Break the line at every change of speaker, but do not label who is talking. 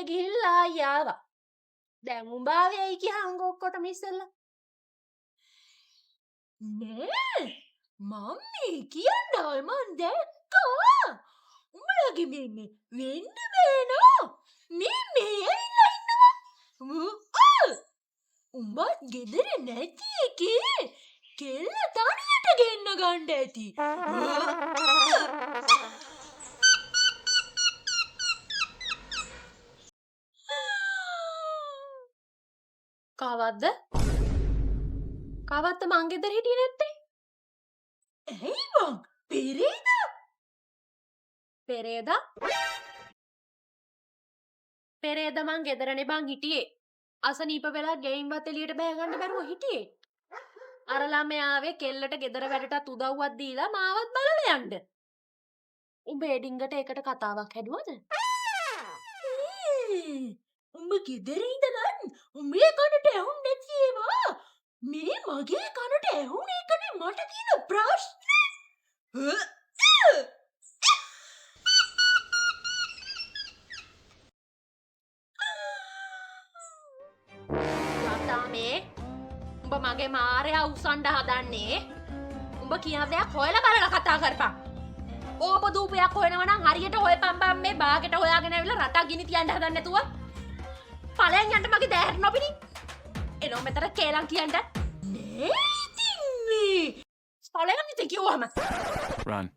ගිහිල්ලා ආවා. දැන් උඹාවේයි කියහං ඔක්කොටම ඉස්සෙල්ලා. නෑ මම මේ කියන්නවල් මන් දැක්කා. උඹලගේ මේ වෙන්න බෑනෝ. මේ ඇවිල්ලා ඉන්නවා. උඹත් ගෙදර නැති එකේ කෙල්ල තනියට ගෙන්න ගන්න ඇති. කවද්ද? කවද්ද මං ගෙදර හිටියේ නැත්තේ? ඇයි මං පෙරේදා? පෙරේදා? පෙරේදා මං ගෙදරනේ බං හිටියේ. අසනීප වෙලා ගෙයින්වත් එළියට බෑ ගන්න බැරුව හිටියේ. අර ළමයා ආවේ කෙල්ලට ගෙදර වැඩටත් උදව්වක් දීලා මාවත් බලලා යන්න. උඹ එඩින්ගට ඒකට කතාවක් හැදුවද? උඹ ගෙදර ඉඳන් උඹේ කනට ඇහුන් නැති ඒවා මේ මගේ කනට ඇහුන එකනේ මට තියෙන ප්‍රශ්නේ. යතාමේ උඹ මගේ මාරයා උස්සන්න හදන්නේ. උඹ කියන දෙයක් හොයලා බලලා කතා කරපන්. ඕප දූපයක් හොයනවා නම් හරියට හොයපන් බම් මේ බාගෙට හොයාගෙන ඇවිල්ලා රටක් ගිනි තියන්න හදන්නේ නැතුව. පලයන් යන්න මගේ දැහැට නොපිනි. එනෝ මෙතන කේලම් කියන්න. නෑ ඉතින් මේ පලයන් ඉතින් කිව්වම.
Run.